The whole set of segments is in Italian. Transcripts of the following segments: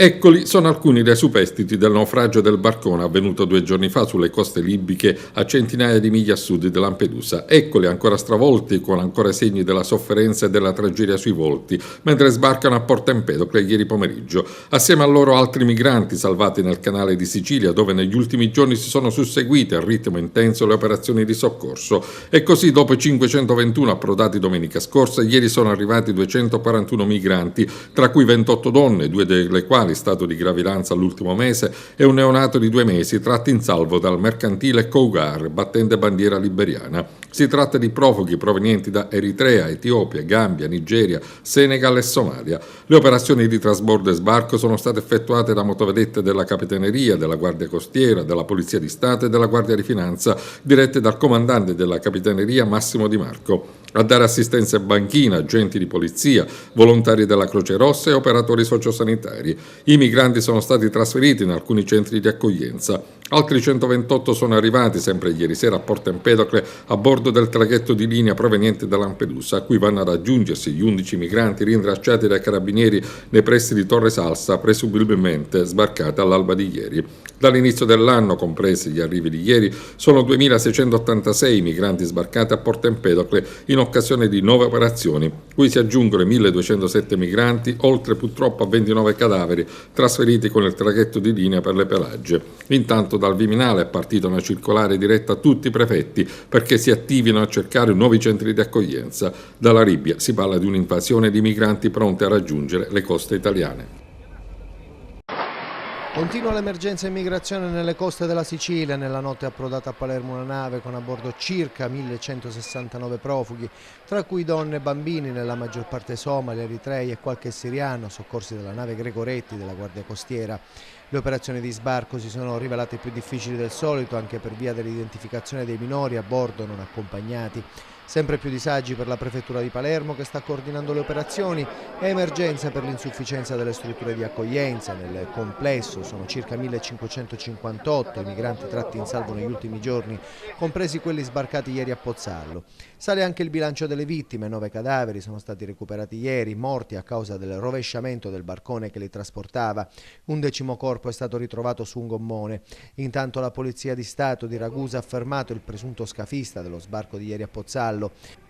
Eccoli sono alcuni dei superstiti del naufragio del barcone avvenuto 2 giorni fa sulle coste libiche a centinaia di miglia a sud di Lampedusa. Eccoli ancora stravolti con ancora segni della sofferenza e della tragedia sui volti, mentre sbarcano a Porto Empedocle ieri pomeriggio. Assieme a loro altri migranti salvati nel canale di Sicilia, dove negli ultimi giorni si sono susseguite a ritmo intenso le operazioni di soccorso. E così dopo i 521 approdati domenica scorsa, ieri sono arrivati 241 migranti, tra cui 28 donne, 2 delle quali stato di gravidanza all'ultimo mese, e un neonato di 2 mesi tratti in salvo dal mercantile Cougar, battente bandiera liberiana. Si tratta di profughi provenienti da Eritrea, Etiopia, Gambia, Nigeria, Senegal e Somalia. Le operazioni di trasbordo e sbarco sono state effettuate da motovedette della Capitaneria, della Guardia Costiera, della Polizia di Stato e della Guardia di Finanza, dirette dal comandante della Capitaneria Massimo Di Marco. A dare assistenza e banchina, agenti di polizia, volontari della Croce Rossa e operatori sociosanitari. I migranti sono stati trasferiti in alcuni centri di accoglienza. Altri 128 sono arrivati sempre ieri sera a Porto Empedocle a bordo del traghetto di linea proveniente da Lampedusa, a cui vanno ad aggiungersi gli 11 migranti rintracciati dai carabinieri nei pressi di Torre Salsa, presumibilmente sbarcati all'alba di ieri. Dall'inizio dell'anno, compresi gli arrivi di ieri, sono 2.686 migranti sbarcati a Porto Empedocle in occasione di 9 operazioni, cui si aggiungono i 1.207 migranti, oltre purtroppo a 29 cadaveri trasferiti con il traghetto di linea per le Pelagie. Intanto dal Viminale è partita una circolare diretta a tutti i prefetti perché si attivino a cercare nuovi centri di accoglienza. Dalla Libia si parla di un'invasione di migranti pronti a raggiungere le coste italiane. Continua l'emergenza immigrazione nelle coste della Sicilia. Nella notte è approdata a Palermo una nave con a bordo circa 1169 profughi, tra cui donne e bambini, nella maggior parte somali, eritrei e qualche siriano, soccorsi dalla nave Gregoretti della Guardia Costiera. Le operazioni di sbarco si sono rivelate più difficili del solito anche per via dell'identificazione dei minori a bordo non accompagnati. Sempre più disagi per la prefettura di Palermo, che sta coordinando le operazioni, e emergenza per l'insufficienza delle strutture di accoglienza. Nel complesso sono circa 1558 i migranti tratti in salvo negli ultimi giorni, compresi quelli sbarcati ieri a Pozzallo. Sale anche il bilancio delle vittime: 9 cadaveri sono stati recuperati ieri, morti a causa del rovesciamento del barcone che li trasportava. Un 10° corpo è stato ritrovato su un gommone. Intanto la Polizia di Stato di Ragusa ha fermato il presunto scafista dello sbarco di ieri a Pozzallo.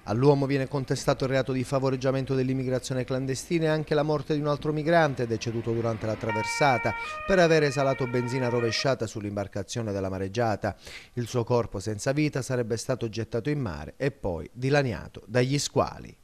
All'uomo viene contestato il reato di favoreggiamento dell'immigrazione clandestina e anche la morte di un altro migrante deceduto durante la traversata per aver esalato benzina rovesciata sull'imbarcazione della mareggiata. Il suo corpo senza vita sarebbe stato gettato in mare e poi dilaniato dagli squali.